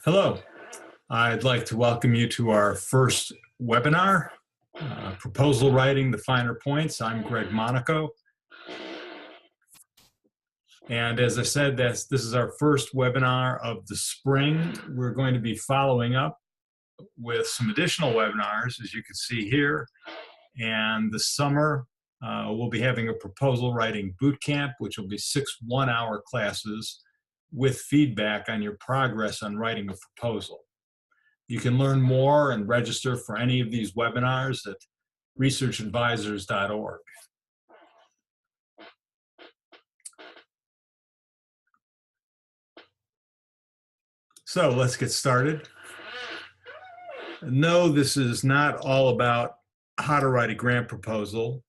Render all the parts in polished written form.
Hello, I'd like to welcome you to our first webinar, Proposal Writing the Finer Points. I'm Greg Monaco. And as I said, this is our first webinar of the spring. We're going to be following up with some additional webinars, as you can see here. And this summer, we'll be having a proposal writing boot camp, which will be 6 one-hour classes with feedback on your progress on writing a proposal. You can learn more and register for any of these webinars at researchadvisors.org. So let's get started. No, this is not all about how to write a grant proposal.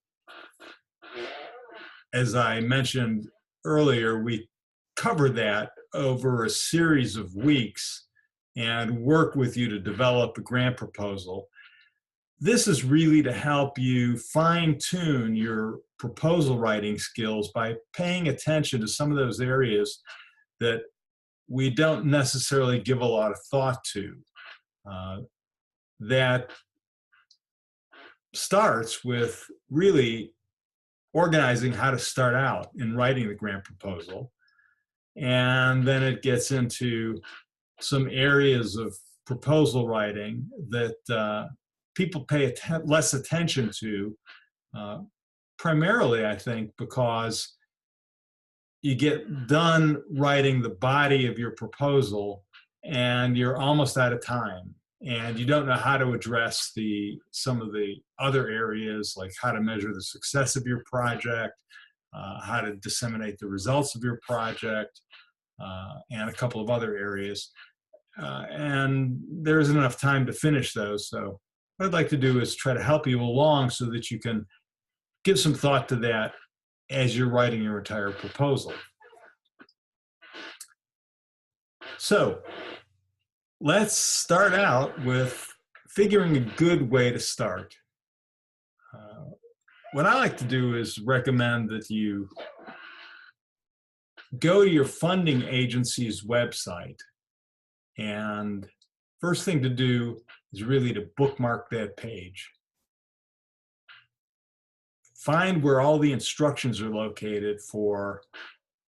As I mentioned earlier, we covered that over a series of weeks and work with you to develop a grant proposal. This is really to help you fine-tune your proposal writing skills by paying attention to some of those areas that we don't necessarily give a lot of thought to. That starts with really organizing how to start out in writing the grant proposal. And then it gets into some areas of proposal writing that people pay less attention to, primarily, I think, because you get done writing the body of your proposal and you're almost out of time. And you don't know how to address some of the other areas, like how to measure the success of your project, how to disseminate the results of your project, and a couple of other areas. And there isn't enough time to finish those. So what I'd like to do is try to help you along so that you can give some thought to that as you're writing your entire proposal. So let's start out with figuring a good way to start. What I like to do is recommend that you go to your funding agency's website, and first thing to do is really to bookmark that page. Find where all the instructions are located for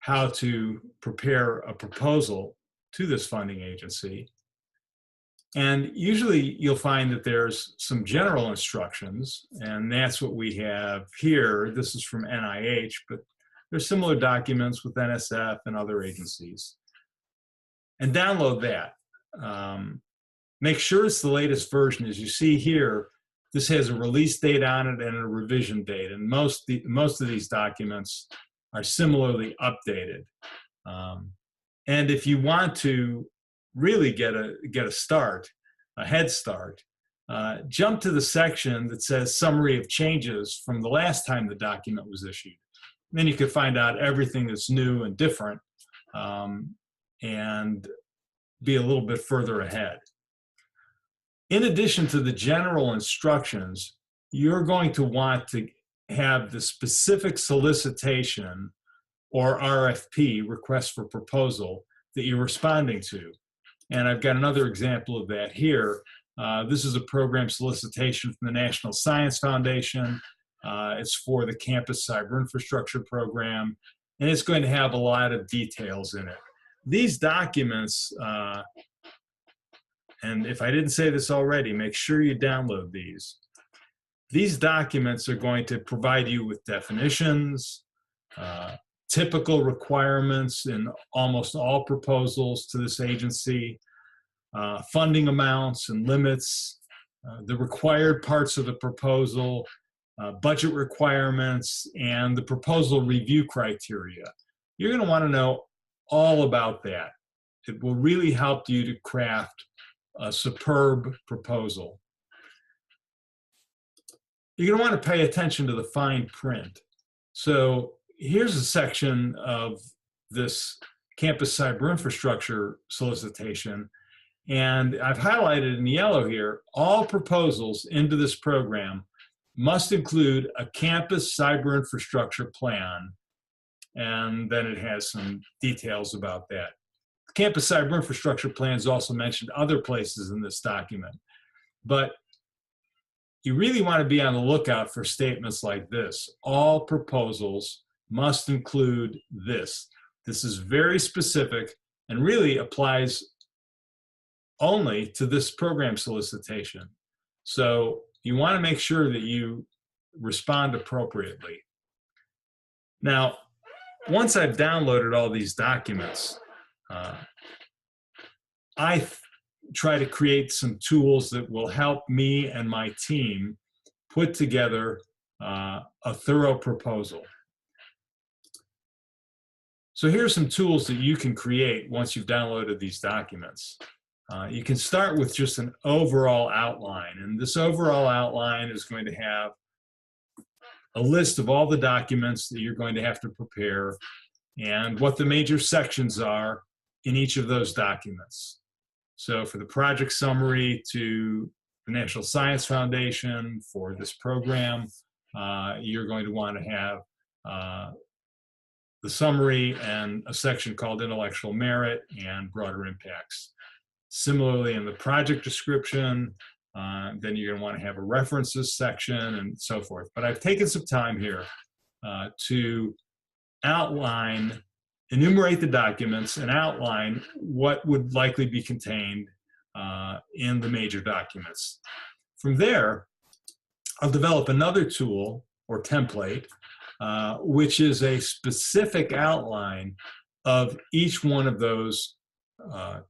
how to prepare a proposal to this funding agency. And usually you'll find that there's some general instructions, and that's what we have here. This is from NIH, but there's similar documents with NSF and other agencies. And download that. Make sure it's the latest version. As you see here, this has a release date on it and a revision date, and most of these documents are similarly updated. And if you want to really get a start, a head start, jump to the section that says summary of changes from the last time the document was issued. Then you can find out everything that's new and different, and be a little bit further ahead. In addition to the general instructions, you're going to want to have the specific solicitation or RFP, request for proposal, that you're responding to. And I've got another example of that here. This is a program solicitation from the National Science Foundation. It's for the Campus Cyber Infrastructure Program, and it's going to have a lot of details in it. These documents, and if I didn't say this already, make sure you download these. These documents are going to provide you with definitions, typical requirements in almost all proposals to this agency, funding amounts and limits, the required parts of the proposal, budget requirements, and the proposal review criteria. You're going to want to know all about that. It will really help you to craft a superb proposal. You're going to want to pay attention to the fine print. So here's a section of this Campus Cyber Infrastructure solicitation, and I've highlighted in yellow here, all proposals into this program must include a campus cyber infrastructure plan, and then it has some details about that. campus cyber infrastructure plan is also mentioned other places in this document. But you really want to be on the lookout for statements like this. All proposals must include this. This is very specific and really applies only to this program solicitation. So you want to make sure that you respond appropriately. Now, once I've downloaded all these documents, I try to create some tools that will help me and my team put together a thorough proposal. So here's some tools that you can create once you've downloaded these documents. You can start with just an overall outline, and this overall outline is going to have a list of all the documents that you're going to have to prepare and what the major sections are in each of those documents. So for the project summary to the National Science Foundation for this program, you're going to want to have the summary and a section called intellectual merit and broader impacts. Similarly, in the project description, then you're going to want to have a references section and so forth. But I've taken some time here to outline, enumerate the documents and outline what would likely be contained in the major documents. From there, I'll develop another tool or template, which is a specific outline of each one of those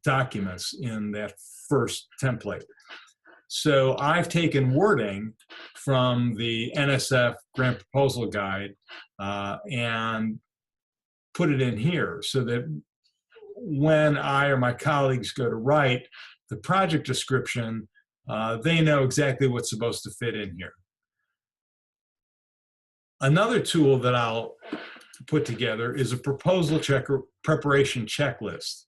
documents in that first template. So I've taken wording from the NSF Grant Proposal Guide and put it in here so that when I or my colleagues go to write the project description, they know exactly what's supposed to fit in here. Another tool that I'll put together is a proposal preparation checklist.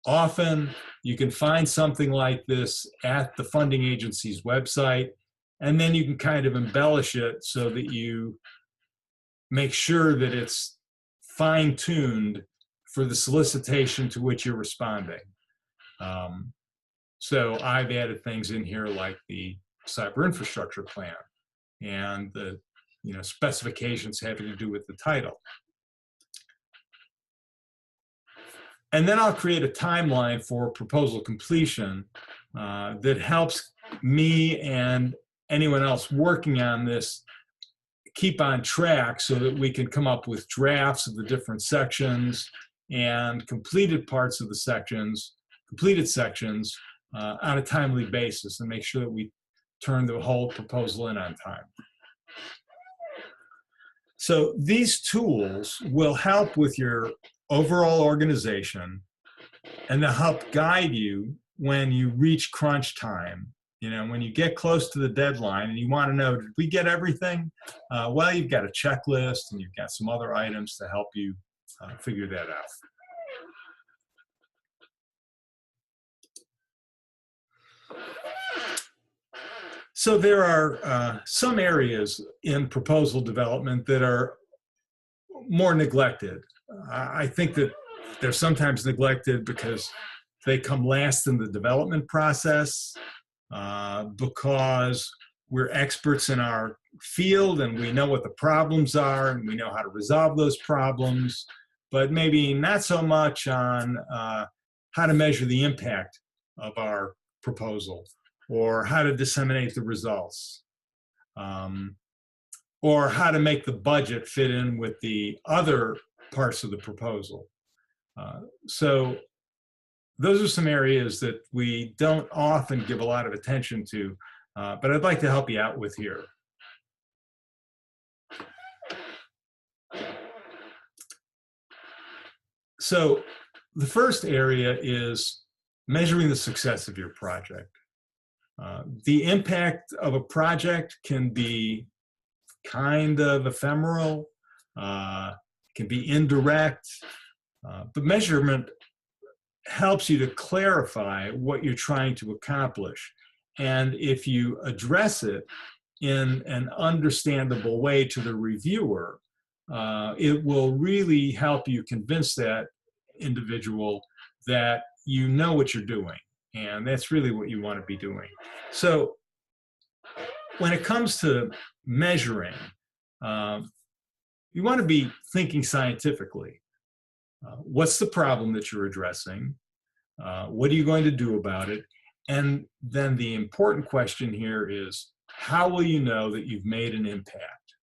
Often you can find something like this at the funding agency's website, and then you can kind of embellish it so that you make sure that it's fine-tuned for the solicitation to which you're responding. So I've added things in here like the cyber infrastructure plan and the specifications having to do with the title. And then I'll create a timeline for proposal completion that helps me and anyone else working on this keep on track so that we can come up with drafts of the different sections and completed parts of the sections, completed sections on a timely basis and make sure that we turn the whole proposal in on time. So these tools will help with your overall organization and they'll help guide you when you reach crunch time. When you get close to the deadline and you want to know, did we get everything? Well, you've got a checklist and you've got some other items to help you figure that out. So there are some areas in proposal development that are more neglected. I think that they're sometimes neglected because they come last in the development process, because we're experts in our field and we know what the problems are and we know how to resolve those problems, but maybe not so much on how to measure the impact of our proposal or how to disseminate the results, or how to make the budget fit in with the other parts of the proposal. So those are some areas that we don't often give a lot of attention to, but I'd like to help you out with here. So the first area is measuring the success of your project. The impact of a project can be kind of ephemeral, can be indirect, but measurement helps you to clarify what you're trying to accomplish. And if you address it in an understandable way to the reviewer, it will really help you convince that individual that you know what you're doing. And that's really what you want to be doing. So when it comes to measuring, you want to be thinking scientifically. What's the problem that you're addressing? What are you going to do about it? And then the important question here is, how will you know that you've made an impact?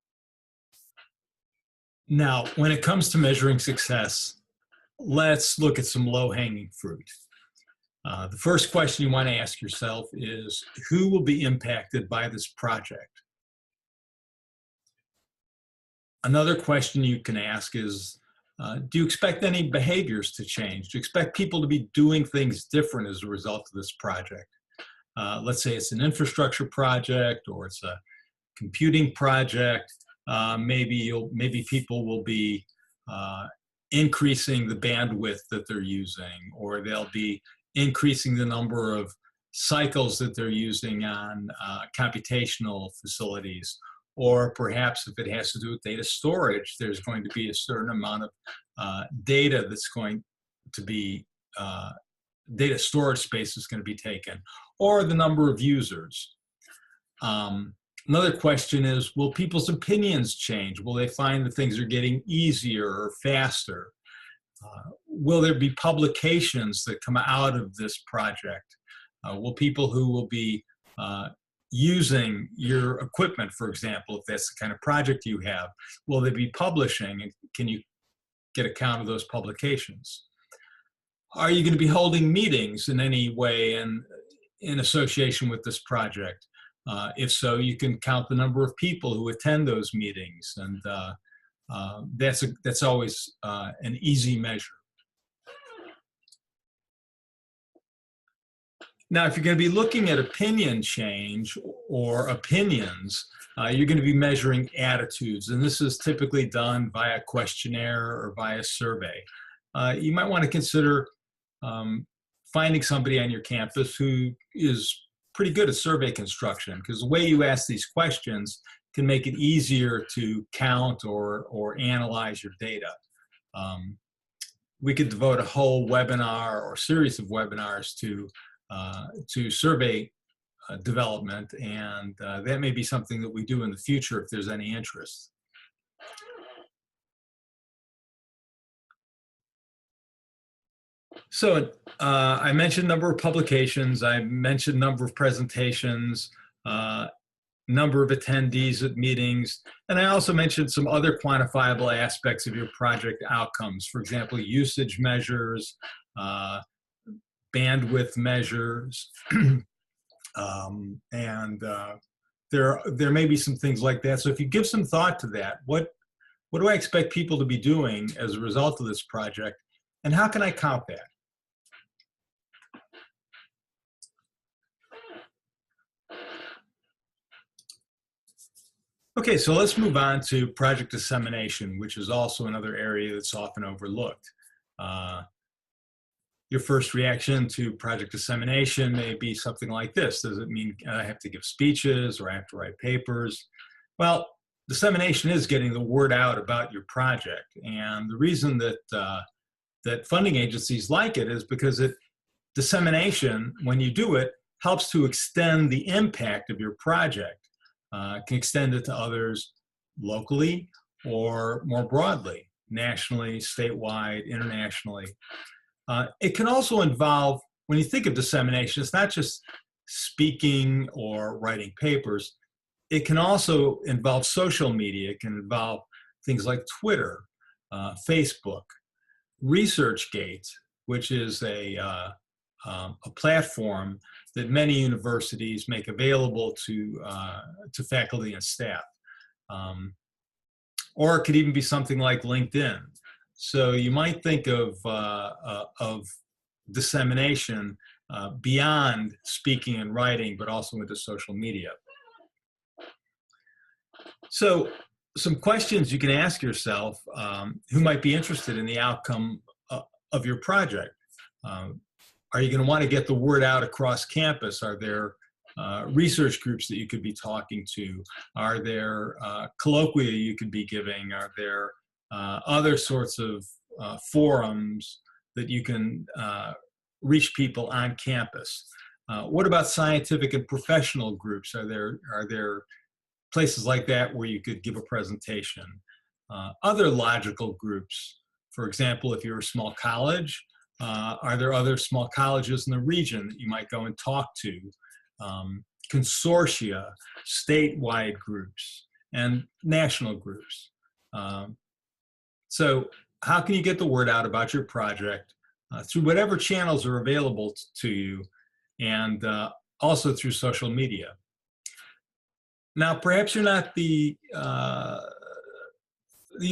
Now, when it comes to measuring success, let's look at some low-hanging fruit. The first question you want to ask yourself is, who will be impacted by this project? Another question you can ask is, do you expect any behaviors to change? Do you expect people to be doing things different as a result of this project? Let's say it's an infrastructure project or it's a computing project. Maybe people will be increasing the bandwidth that they're using, or they'll be increasing the number of cycles that they're using on computational facilities. Or perhaps if it has to do with data storage, there's going to be a certain amount of data that's going to be, data storage space is going to be taken, or the number of users. Another question is, will people's opinions change? Will they find that things are getting easier or faster? Will there be publications that come out of this project? Will people who will be using your equipment, for example, if that's the kind of project you have, will they be publishing, and can you get a count of those publications? Are you going to be holding meetings in any way in association with this project? If so, you can count the number of people who attend those meetings, and that's always an easy measure. Now, if you're going to be looking at opinion change or opinions, you're going to be measuring attitudes, and this is typically done via questionnaire or via survey. You might want to consider finding somebody on your campus who is pretty good at survey construction, because the way you ask these questions can make it easier to count or analyze your data. We could devote a whole webinar or series of webinars to survey development, and that may be something that we do in the future if there's any interest. So I mentioned number of publications, I mentioned number of presentations, number of attendees at meetings, and I also mentioned some other quantifiable aspects of your project outcomes. For example, usage measures, bandwidth measures, and there may be some things like that. So if you give some thought to that, what do I expect people to be doing as a result of this project, and how can I count that? Okay, so let's move on to project dissemination, which is also another area that's often overlooked. Your first reaction to project dissemination may be something like this. Does it mean I have to give speeches or I have to write papers? Well, dissemination is getting the word out about your project. And the reason that, that funding agencies like it is because dissemination, when you do it, helps to extend the impact of your project. Can extend it to others locally or more broadly, nationally, statewide, internationally. It can also involve, when you think of dissemination, it's not just speaking or writing papers. It can also involve social media. It can involve things like Twitter, Facebook, ResearchGate, which is a platform that many universities make available to faculty and staff. Or it could even be something like LinkedIn. So you might think of dissemination beyond speaking and writing, but also into social media. So some questions you can ask yourself, who might be interested in the outcome of your project? Are you going to want to get the word out across campus? Are there research groups that you could be talking to? Are there colloquia you could be giving? Are there other sorts of forums that you can reach people on campus? What about scientific and professional groups? Are there places like that where you could give a presentation? Other logical groups, for example, if you're a small college, are there other small colleges in the region that you might go and talk to? Consortia, statewide groups, and national groups. So how can you get the word out about your project through whatever channels are available to you, and also through social media? Now, perhaps you're not you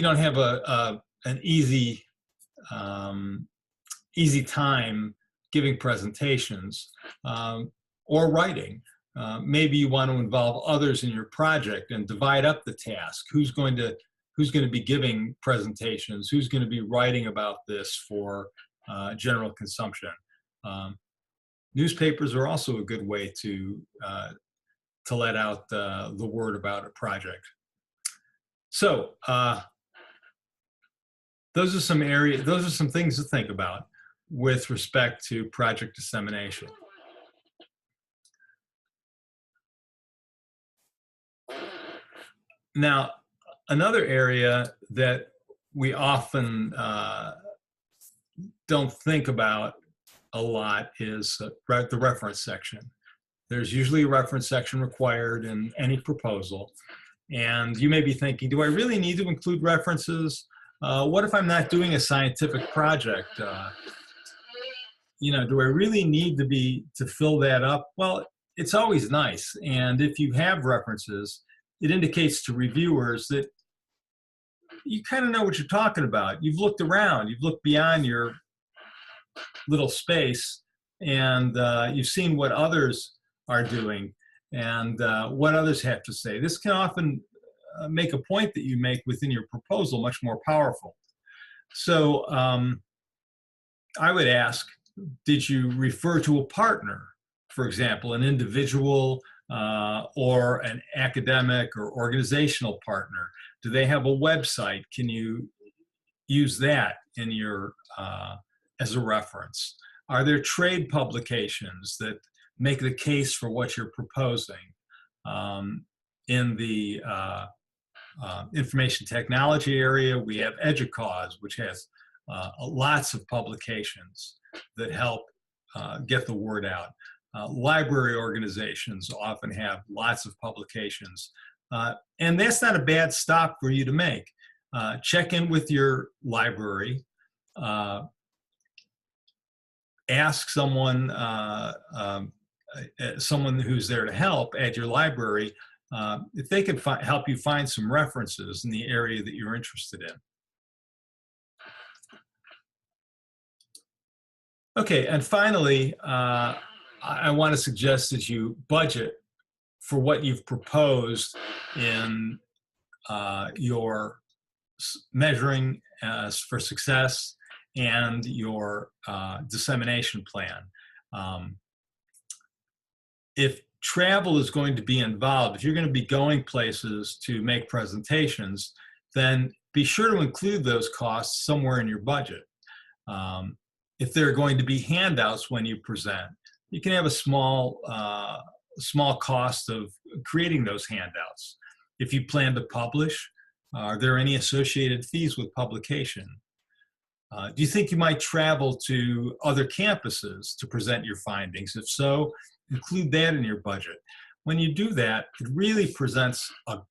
don't have an easy time giving presentations or writing. Maybe you want to involve others in your project and divide up the task. Who's going to be giving presentations? Who's going to be writing about this for general consumption? Newspapers are also a good way to let out the word about a project. So those are some things to think about with respect to project dissemination. Now, another area that we often don't think about a lot is the reference section. There's usually a reference section required in any proposal. And you may be thinking, do I really need to include references? What if I'm not doing a scientific project? Do I really need to fill that up? Well, it's always nice. And if you have references, it indicates to reviewers that you kind of know what you're talking about. You've looked around, you've looked beyond your little space, and you've seen what others are doing and what others have to say. This can often make a point that you make within your proposal much more powerful. So I would ask, did you refer to a partner, for example, an individual or an academic or organizational partner? Do they have a website? Can you use that in your as a reference? Are there trade publications that make the case for what you're proposing? In the information technology area, we have EDUCAUSE, which has lots of publications that help get the word out. Library organizations often have lots of publications. And that's not a bad stop for you to make. Check in with your library. Ask someone who's there to help at your library if they could help you find some references in the area that you're interested in. Okay, and finally, I want to suggest that you budget for what you've proposed in your measuring for success and your dissemination plan. If travel is going to be involved, if you're going to be going places to make presentations, then be sure to include those costs somewhere in your budget. If there are going to be handouts when you present, you can have a small cost of creating those handouts. If you plan to publish, are there any associated fees with publication? Do you think you might travel to other campuses to present your findings? If so, include that in your budget. When you do that, it really presents a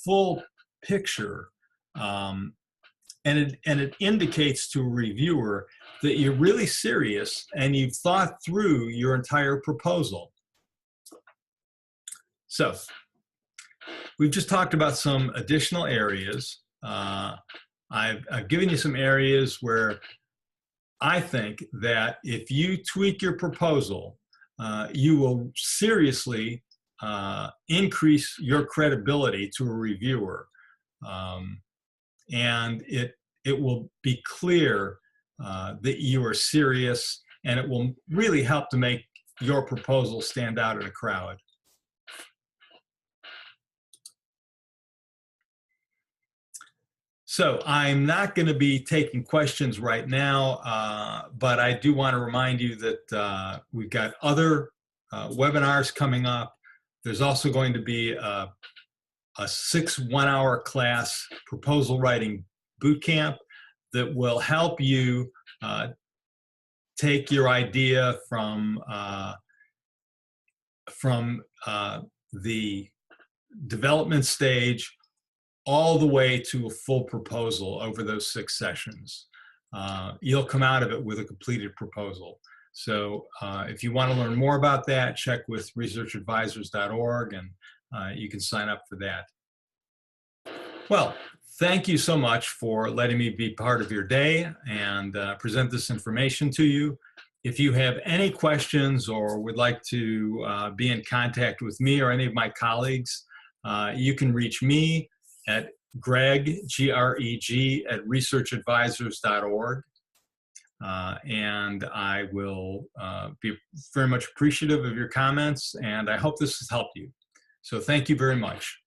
full picture, and it indicates to a reviewer that you're really serious and you've thought through your entire proposal. So we've just talked about some additional areas. I've given you some areas where I think that if you tweak your proposal, you will seriously increase your credibility to a reviewer. And it will be clear that you are serious, and it will really help to make your proposal stand out in a crowd. So I'm not going to be taking questions right now, but I do want to remind you that we've got other webinars coming up. There's also going to be a 6 one-hour class proposal writing boot camp that will help you take your idea from the development stage all the way to a full proposal over those 6 sessions. You'll come out of it with a completed proposal. So if you want to learn more about that, check with researchadvisors.org, and you can sign up for that. Well, thank you so much for letting me be part of your day and present this information to you. If you have any questions or would like to be in contact with me or any of my colleagues, you can reach me at Greg, G-R-E-G, at researchadvisors.org. And I will be very much appreciative of your comments, and I hope this has helped you. So thank you very much.